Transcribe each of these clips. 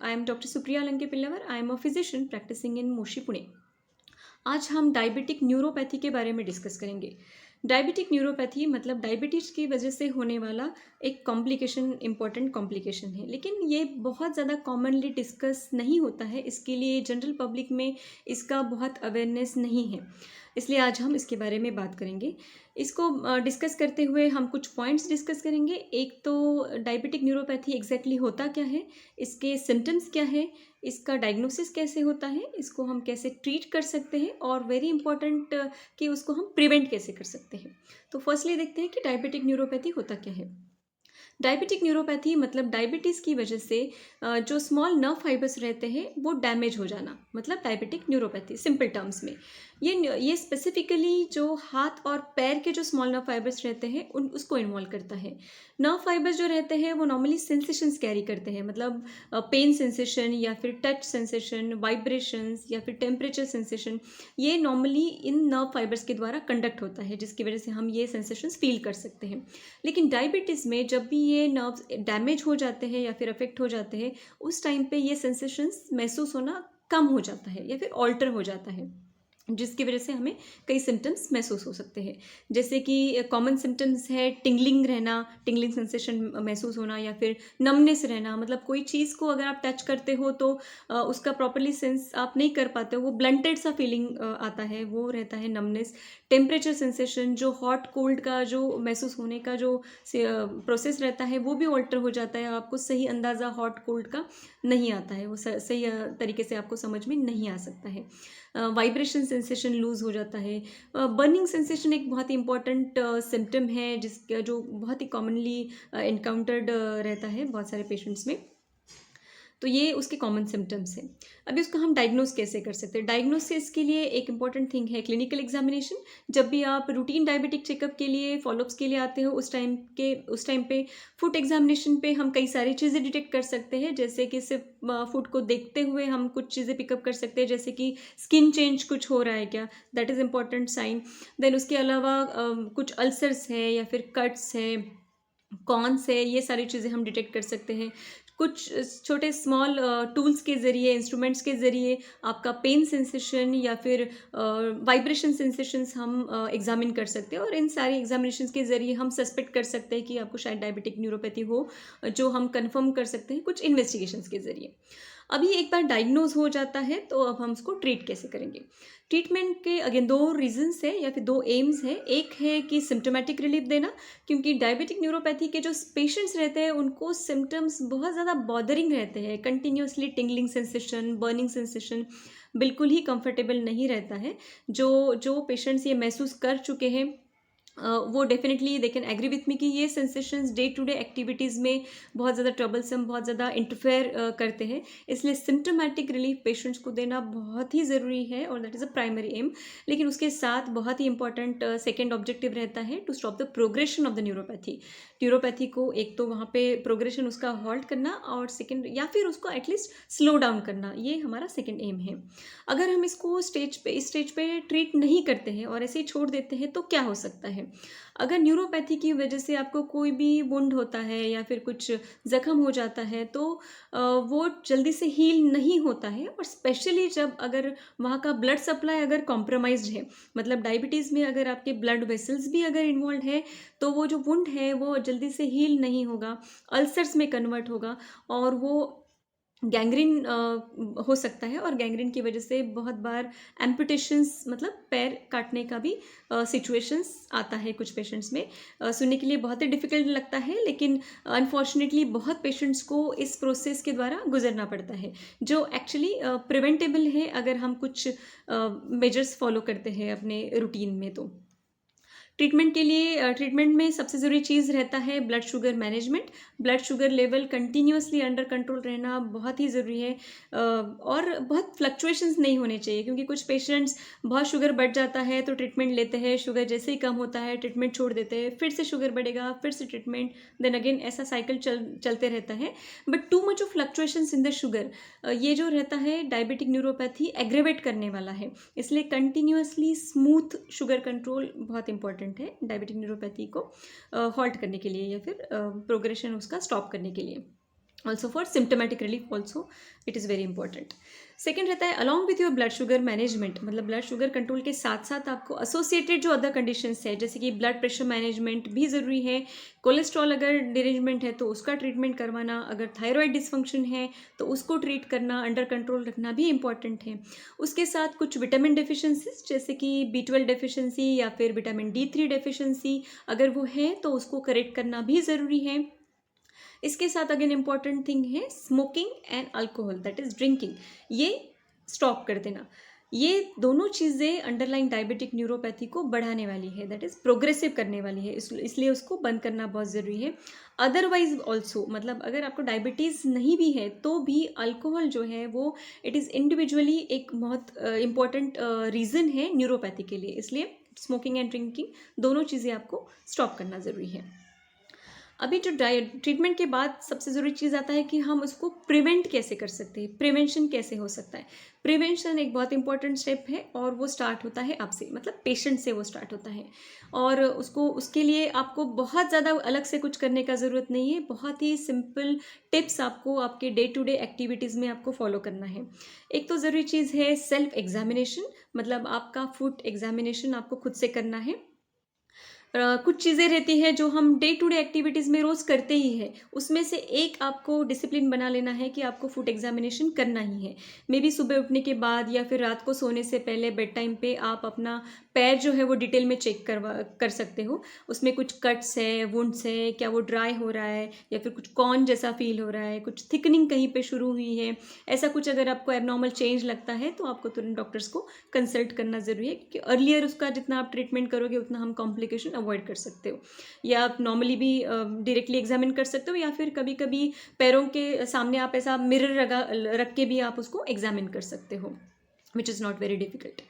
I am Dr. Supriya Lanke-Pillavar. I am a physician practicing in Moshi, Pune. आज हम diabetic neuropathy के बारे में डिस्कस करेंगे। डायबिटिक न्यूरोपैथी मतलब डायबिटीज़ की वजह से होने वाला एक कॉम्प्लिकेशन, इम्पॉर्टेंट कॉम्प्लिकेशन है, लेकिन ये बहुत ज़्यादा कॉमनली डिस्कस नहीं होता है। इसके लिए जनरल पब्लिक में इसका बहुत अवेयरनेस नहीं है, इसलिए आज हम इसके बारे में बात करेंगे। इसको डिस्कस करते हुए हम कुछ पॉइंट्स डिस्कस करेंगे। एक तो डायबिटिक न्यूरोपैथी एग्जैक्टली होता क्या है, इसके सिम्टम्स क्या है, इसका डायग्नोसिस कैसे होता है, इसको हम कैसे ट्रीट कर सकते हैं, और वेरी इंपॉर्टेंट कि उसको हम प्रिवेंट कैसे कर सकते हैं। तो फर्स्टली देखते हैं कि डायबिटिक न्यूरोपैथी होता क्या है। डायबिटिक न्यूरोपैथी मतलब डायबिटीज़ की वजह से जो स्मॉल नर्व फाइबर्स रहते हैं वो डैमेज हो जाना, मतलब डायबिटिक न्यूरोपैथी सिंपल टर्म्स में। ये स्पेसिफिकली जो हाथ और पैर के जो स्मॉल नर्व फाइबर्स रहते हैं उसको इन्वॉल्व करता है। नर्व फाइबर्स जो रहते हैं वो नॉर्मली सेंसेशंस कैरी करते हैं, मतलब पेन सेंसेशन या फिर टच सेंसेशन, वाइब्रेशंस या फिर टेम्परेचर सेंसेशन, ये नॉर्मली इन नर्व फाइबर्स के द्वारा कंडक्ट होता है, जिसकी वजह से हम ये सेंसेशंस फील कर सकते हैं। लेकिन डायबिटीज़ में जब भी ये नर्व्स डैमेज हो जाते हैं या फिर अफेक्ट हो जाते हैं, उस टाइम पे ये सेंसेशंस महसूस होना कम हो जाता है या फिर ऑल्टर हो जाता है, जिसकी वजह से हमें कई सिम्टम्स महसूस हो सकते हैं। जैसे कि कॉमन सिम्टम्स है टिंगलिंग रहना, टिंगलिंग सेंसेशन महसूस होना, या फिर नमनेस रहना, मतलब कोई चीज़ को अगर आप टच करते हो तो उसका प्रॉपरली सेंस आप नहीं कर पाते हो, वो ब्लंटेड सा फीलिंग आता है, वो रहता है नमनेस। टेम्परेचर सेंसेशन, जो हॉट कोल्ड का जो महसूस होने का जो प्रोसेस रहता है वो भी ऑल्टर हो जाता है, आपको सही अंदाज़ा हॉट कोल्ड का नहीं आता है, वो सही तरीके से आपको समझ में नहीं आ सकता है। वाइब्रेशन सेंसेशन लूज़ हो जाता है। बर्निंग सेंसेशन एक बहुत ही इंपॉर्टेंट सिम्टम है, जिसका जो बहुत ही कॉमनली इनकाउंटर्ड रहता है बहुत सारे पेशेंट्स में। तो ये उसके कॉमन सिम्टम्स हैं। अभी उसको हम डायग्नोस कैसे कर सकते हैं। डायग्नोसिस के लिए एक इंपॉर्टेंट थिंग है क्लिनिकल एग्जामिनेशन। जब भी आप रूटीन डायबिटिक चेकअप के लिए, फॉलोअप्स के लिए आते हो, उस टाइम पे फूड एग्जामिनेशन पे हम कई सारी चीज़ें डिटेक्ट कर सकते हैं। जैसे कि सिर्फ फूड को देखते हुए हम कुछ चीज़ें पिकअप कर सकते हैं, जैसे कि स्किन चेंज कुछ हो रहा है क्या, that is important sign. Then उसके अलावा कुछ अल्सर्स है या फिर कट्स है, कॉन्स है, ये सारी चीज़ें हम डिटेक्ट कर सकते हैं। कुछ छोटे स्मॉल टूल्स के ज़रिए, इंस्ट्रूमेंट्स के ज़रिए आपका पेन सेंसेशन या फिर वाइब्रेशन सेंसेशंस हम एग्जामिन कर सकते हैं, और इन सारी एग्जामिनेशंस के ज़रिए हम सस्पेक्ट कर सकते हैं कि आपको शायद डायबिटिक न्यूरोपैथी हो, जो हम कंफर्म कर सकते हैं कुछ इन्वेस्टिगेशंस के ज़रिए। अभी एक बार डायग्नोज हो जाता है तो अब हम उसको ट्रीट कैसे करेंगे। ट्रीटमेंट के अगेन दो रीजंस है या फिर दो एम्स है। एक है कि सिम्टोमेटिक रिलीफ देना, क्योंकि डायबिटिक न्यूरोपैथी के जो पेशेंट्स रहते हैं उनको सिम्टम्स बहुत ज़्यादा बॉदरिंग रहते हैं, continuously tingling sensation, burning sensation, बिल्कुल ही कंफर्टेबल नहीं रहता है। जो जो पेशेंट्स ये महसूस कर चुके हैं वो definitely they can agree with me कि ये sensations day to day activities में बहुत ज़्यादा ट्रबलसम, बहुत ज़्यादा इंटरफेयर करते हैं। इसलिए सिम्टोमेटिक रिलीफ पेशेंट्स को देना बहुत ही ज़रूरी है, और that is a primary aim. लेकिन उसके साथ बहुत ही इंपॉर्टेंट सेकेंड ऑब्जेक्टिव रहता है to stop the progression of the neuropathy को एक तो वहाँ पे प्रोग्रेशन उसका हॉल्ट करना, और सेकेंड या फिर उसको एटलीस्ट स्लो डाउन करना, ये हमारा सेकेंड एम है। अगर हम इसको इस स्टेज पे ट्रीट नहीं करते हैं और ऐसे ही छोड़ देते हैं तो क्या हो सकता है। अगर न्यूरोपैथी की वजह से आपको कोई भी वुंड होता है या फिर कुछ ज़ख्म हो जाता है तो वो जल्दी से हील नहीं होता है, और स्पेशली जब अगर वहाँ का ब्लड सप्लाई अगर कॉम्प्रोमाइज्ड है, मतलब डायबिटीज़ में अगर आपके ब्लड वेसल्स भी अगर इन्वॉल्व है, तो वो जो वुंड है वो जल्दी से हील नहीं होगा, अल्सर्स में कन्वर्ट होगा, और वो गैंग्रीन हो सकता है, और गैंग्रीन की वजह से बहुत बार एम्पुटेशंस, मतलब पैर काटने का भी सिचुएशंस आता है कुछ पेशेंट्स में। सुनने के लिए बहुत ही डिफ़िकल्ट लगता है, लेकिन अनफॉर्चुनेटली बहुत पेशेंट्स को इस प्रोसेस के द्वारा गुजरना पड़ता है, जो एक्चुअली प्रिवेंटेबल है अगर हम कुछ मेजर्स फॉलो करते हैं अपने रूटीन में। तो ट्रीटमेंट में सबसे ज़रूरी चीज़ रहता है blood sugar management. Blood sugar level continuously under control रहना बहुत ही ज़रूरी है, और बहुत फ्लक्चुएशंस नहीं होने चाहिए, क्योंकि कुछ पेशेंट्स बहुत शुगर बढ़ जाता है तो ट्रीटमेंट लेते हैं, शुगर जैसे ही कम होता है ट्रीटमेंट छोड़ देते हैं, फिर से शुगर बढ़ेगा, फिर से ट्रीटमेंट, देन अगेन ऐसा साइकिल चलते रहता है। But too much of fluctuations in the sugar, ये जो रहता है डायबिटिक न्यूरोपैथी एग्रेवेट करने वाला है। इसलिए कंटिन्यूअसली स्मूथ शुगर कंट्रोल बहुत इंपॉर्टेंट है डायबिटिक न्यूरोपैथी को हॉल्ट करने के लिए या फिर प्रोग्रेशन उसका स्टॉप करने के लिए। Also for symptomatic relief also it is very important. Second रहता है along with your blood sugar management, मतलब ब्लड शुगर कंट्रोल के साथ साथ आपको एसोसिएटेड जो अदर कंडीशंस है जैसे कि ब्लड प्रेशर मैनेजमेंट भी ज़रूरी है। कोलेस्ट्रॉल अगर डिरेंजमेंट है तो उसका ट्रीटमेंट करवाना, अगर थायराइड डिसफंक्शन है तो उसको ट्रीट करना, अंडर कंट्रोल रखना भी इंपॉर्टेंट है। उसके साथ कुछ विटामिन डेफिशिएंसीज जैसे कि B12 डेफिशिएंसी या फिर विटामिन D3 डेफिशिएंसी अगर वो है तो उसको करेक्ट करना भी ज़रूरी है। इसके साथ अगेन इंपॉर्टेंट थिंग है smoking and alcohol that is drinking, ये स्टॉप कर देना। ये दोनों चीज़ें अंडरलाइन डायबिटिक न्यूरोपैथी को बढ़ाने वाली है, दैट इज़ प्रोग्रेसिव करने वाली है, इसलिए उसको बंद करना बहुत ज़रूरी है। अदरवाइज ऑल्सो मतलब अगर आपको डायबिटीज़ नहीं भी है तो भी अल्कोहल जो है वो इट इज़ इंडिविजुअली एक बहुत इंपॉर्टेंट रीज़न है न्यूरोपैथी के लिए, इसलिए स्मोकिंग एंड ड्रिंकिंग दोनों चीज़ें आपको स्टॉप करना ज़रूरी है। अभी जो ट्रीटमेंट के बाद सबसे ज़रूरी चीज़ आता है कि हम उसको प्रिवेंट कैसे कर सकते हैं, प्रिवेंशन कैसे हो सकता है। प्रिवेंशन एक बहुत इंपॉर्टेंट स्टेप है और वो स्टार्ट होता है आपसे, मतलब पेशेंट से वो स्टार्ट होता है। और उसके लिए आपको बहुत ज़्यादा अलग से कुछ करने का ज़रूरत नहीं है, बहुत ही सिंपल टिप्स आपको आपके डे टू डे एक्टिविटीज़ में आपको फॉलो करना है। एक तो ज़रूरी चीज़ है सेल्फ एग्जामिनेशन, मतलब आपका फूड एग्जामिनेशन आपको खुद से करना है। कुछ चीज़ें रहती है जो हम डे टू डे एक्टिविटीज़ में रोज़ करते ही हैं, उसमें से एक आपको डिसिप्लिन बना लेना है कि आपको फूड एग्जामिनेशन करना ही है। मे बी सुबह उठने के बाद या फिर रात को सोने से पहले बेड टाइम पे आप अपना पैर जो है वो डिटेल में चेक कर सकते हो। उसमें कुछ कट्स है, वुंड्स है, क्या वो ड्राई हो रहा है या फिर कुछ कॉर्न जैसा फील हो रहा है, कुछ थिकनिंग कहीं पे शुरू हुई है, ऐसा कुछ अगर आपको एबनॉर्मल चेंज लगता है तो आपको तुरंत डॉक्टर्स को कंसल्ट करना ज़रूरी है, क्योंकि अर्लियर उसका जितना आप ट्रीटमेंट करोगे उतना हम कॉम्प्लिकेशन अवॉइड कर सकते हो। या आप नॉर्मली भी डायरेक्टली एग्जामिन कर सकते हो या फिर कभी कभी पैरों के सामने आप ऐसा मिरर रख के भी आप उसको एग्जामिन कर सकते हो, which is not very difficult.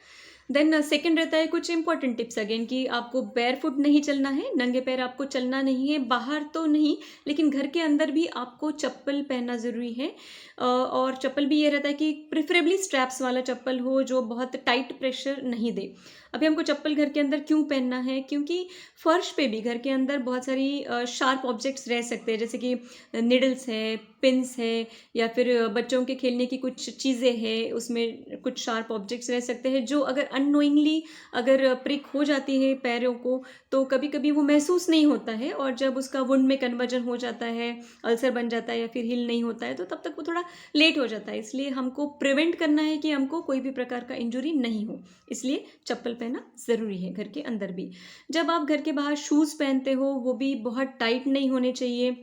Then second रहता है कुछ इंपॉर्टेंट टिप्स अगेन कि आपको बैरफुट नहीं चलना है, नंगे पैर आपको चलना नहीं है, बाहर तो नहीं लेकिन घर के अंदर भी आपको चप्पल पहनना ज़रूरी है। और चप्पल भी ये रहता है कि प्रिफरेबली स्ट्रैप्स वाला चप्पल हो जो बहुत टाइट प्रेशर नहीं दे। अभी हमको चप्पल घर के अंदर क्यों पहनना है, क्योंकि फर्श पे भी घर के अंदर बहुत सारी शार्प ऑब्जेक्ट्स रह सकते हैं जैसे कि निडल्स है, पिंस है या फिर बच्चों के खेलने की कुछ चीज़ें हैं, उसमें कुछ शार्प ऑब्जेक्ट्स रह सकते हैं जो अगर अननोइंगली अगर प्रिक हो जाती है पैरों को तो कभी कभी वो महसूस नहीं होता है, और जब उसका वुंड में कन्वर्जन हो जाता है, अल्सर बन जाता है या फिर हील नहीं होता है तो तब तक वो थोड़ा लेट हो जाता है। इसलिए हमको प्रिवेंट करना है कि हमको कोई भी प्रकार का इंजुरी नहीं हो, इसलिए चप्पल पहनना ज़रूरी है घर के अंदर भी। जब आप घर के बाहर शूज़ पहनते हो वो भी बहुत टाइट नहीं होने चाहिए।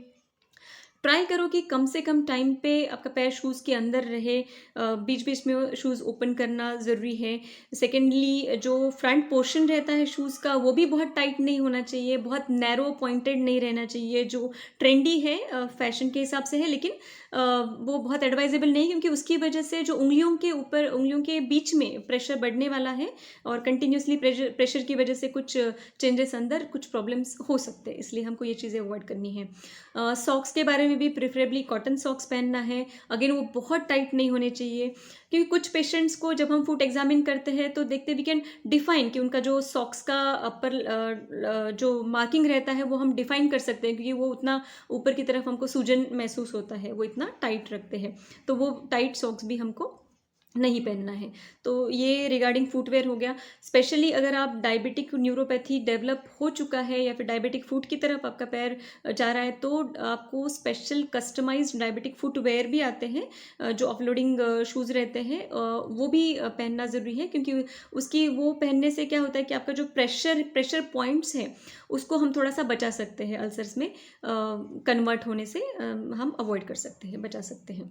ट्राई करो कि कम से कम टाइम पे आपका पैर शूज़ के अंदर रहे, बीच बीच में शूज़ ओपन करना ज़रूरी है। सेकेंडली जो फ्रंट पोर्शन रहता है शूज़ का वो भी बहुत टाइट नहीं होना चाहिए, बहुत नैरो पॉइंटेड नहीं रहना चाहिए जो ट्रेंडी है फैशन के हिसाब से है, लेकिन वो बहुत एडवाइजेबल नहीं क्योंकि उसकी वजह से जो उंगलियों के ऊपर उंगलियों के बीच में प्रेशर बढ़ने वाला है और कंटिन्यूसली प्रेशर की वजह से कुछ चेंजेस अंदर कुछ प्रॉब्लम्स हो सकते हैं, इसलिए हमको ये चीज़ें अवॉइड करनी है। सॉक्स के बारे में भी प्रेफरेबली कॉटन सॉक्स पहनना है, अगेन वो बहुत टाइट नहीं होने चाहिए क्योंकि कुछ पेशेंट्स को जब हम फुट एग्जामिन करते हैं तो देखते वी कैन डिफाइन कि उनका जो सॉक्स का अपर जो मार्किंग रहता है वो हम डिफाइन कर सकते हैं क्योंकि वो उतना ऊपर की तरफ हमको सूजन महसूस होता है, वो इतना टाइट रखते हैं, तो वो टाइट सॉक्स भी हमको नहीं पहनना है। तो ये रिगार्डिंग फुटवेयर हो गया। स्पेशली अगर आप डायबिटिक न्यूरोपैथी डेवलप हो चुका है या फिर डायबिटिक फूट की तरफ आपका पैर जा रहा है तो आपको स्पेशल कस्टमाइज्ड डायबिटिक फुटवेयर भी आते हैं जो ऑफलोडिंग शूज़ रहते हैं, वो भी पहनना ज़रूरी है क्योंकि उसकी वो पहनने से क्या होता है कि आपका जो प्रेशर पॉइंट्स हैं उसको हम थोड़ा सा बचा सकते हैं, अल्सर्स में कन्वर्ट होने से हम अवॉइड कर सकते हैं, बचा सकते हैं।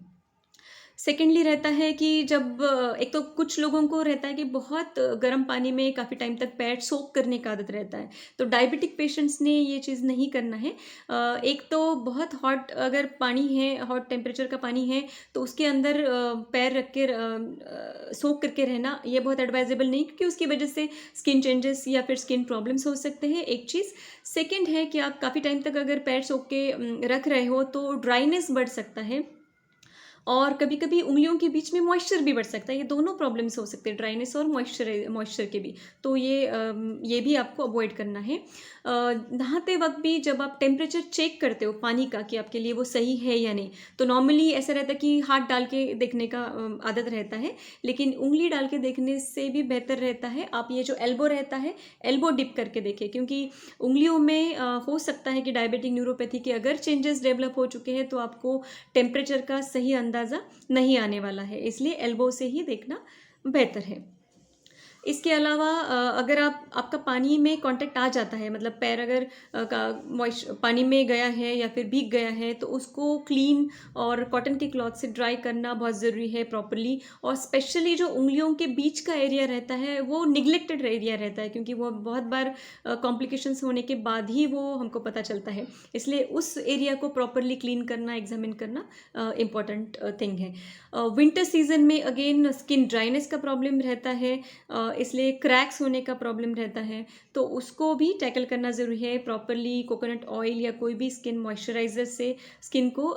सेकेंडली रहता है कि जब एक तो कुछ लोगों को रहता है कि बहुत गर्म पानी में काफ़ी टाइम तक पैर सोक करने का आदत रहता है, तो डायबिटिक पेशेंट्स ने ये चीज़ नहीं करना है। एक तो बहुत हॉट अगर पानी है, हॉट टेम्परेचर का पानी है तो उसके अंदर पैर रख के सोक करके रहना ये बहुत एडवाइजेबल नहीं क्योंकि उसकी वजह से स्किन चेंजेस या फिर स्किन प्रॉब्लम्स हो सकते हैं, एक चीज़। सेकेंड है कि आप काफ़ी टाइम तक अगर पैर सोक के रख रहे हो तो ड्राइनेस बढ़ सकता है और कभी कभी उंगलियों के बीच में मॉइस्चर भी बढ़ सकता है। ये दोनों प्रॉब्लम्स हो सकते हैं, ड्राइनेस और मॉइस्चर के भी। तो ये भी आपको अवॉइड करना है। नहाते वक्त भी जब आप टेम्परेचर चेक करते हो पानी का कि आपके लिए वो सही है या नहीं, तो नॉर्मली ऐसा रहता है कि हाथ डाल के देखने का आदत रहता है, लेकिन उंगली डाल के देखने से भी बेहतर रहता है आप ये जो एल्बो रहता है एल्बो डिप करके देखें, क्योंकि उंगलियों में हो सकता है कि डायबिटिक न्यूरोपैथी के अगर चेंजेस डेवलप हो चुके हैं तो आपको टेम्परेचर का सही अंदाज़ा नहीं आने वाला है, इसलिए एल्बो से ही देखना बेहतर है। इसके अलावा अगर आपका पानी में कांटेक्ट आ जाता है, मतलब पैर अगर पानी में गया है या फिर भीग गया है, तो उसको क्लीन और कॉटन के क्लॉथ से ड्राई करना बहुत ज़रूरी है प्रॉपरली। और स्पेशली जो उंगलियों के बीच का एरिया रहता है वो निगलेक्टेड एरिया रहता है, क्योंकि वो बहुत बार कॉम्प्लिकेशंस होने के बाद ही वो हमको पता चलता है, इसलिए उस एरिया को प्रॉपरली क्लीन करना, एग्जामिन करना इम्पॉर्टेंट थिंग है। विंटर सीजन में अगेन स्किन ड्राइनेस का प्रॉब्लम रहता है, इसलिए क्रैक्स होने का प्रॉब्लम रहता है, तो उसको भी टैकल करना ज़रूरी है। प्रॉपरली कोकोनट ऑयल या कोई भी स्किन मॉइस्चराइज़र से स्किन को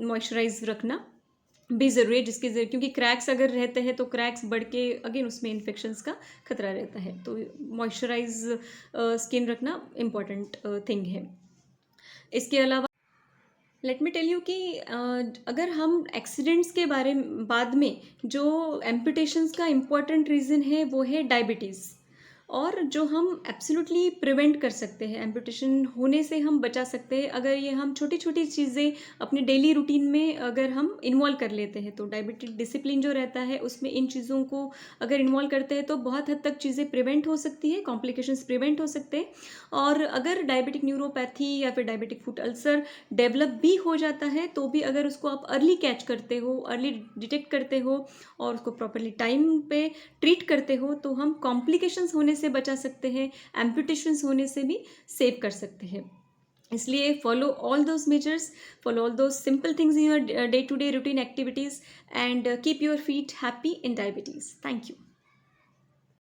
मॉइस्चराइज रखना भी ज़रूरी है, जिसकी क्योंकि क्रैक्स अगर रहते हैं तो क्रैक्स बढ़ के अगेन उसमें इन्फेक्शंस का खतरा रहता है, तो मॉइस्चराइज स्किन रखना इम्पॉर्टेंट थिंग है। इसके अलावा लेट मी टेल यू कि अगर हम एक्सीडेंट्स के बाद में जो एम्पुटेशंस का इम्पॉर्टेंट रीज़न है वो है डायबिटीज़, और जो हम एब्सोल्युटली प्रिवेंट कर सकते हैं, एम्पुटेशन होने से हम बचा सकते हैं अगर ये हम छोटी छोटी चीज़ें अपने डेली रूटीन में अगर हम इन्वॉल्व कर लेते हैं। तो डायबिटिक डिसिप्लिन जो रहता है उसमें इन चीज़ों को अगर इन्वॉल्व करते हैं तो बहुत हद तक चीज़ें प्रिवेंट हो सकती है, कॉम्प्लिकेशंस प्रिवेंट हो सकते हैं। और अगर डायबिटिक न्यूरोपैथी या फिर डायबिटिक फुट अल्सर डेवलप भी हो जाता है तो भी अगर उसको आप अर्ली कैच करते हो, अर्ली डिटेक्ट करते हो और उसको प्रॉपरली टाइम पे ट्रीट करते हो, तो हम कॉम्प्लिकेशंस होने से बचा सकते हैं, एम्पुटेशंस होने से भी सेव कर सकते हैं। इसलिए follow all those measures, follow all those simple things in your day to day routine activities, and keep your feet happy in diabetes. Thank you.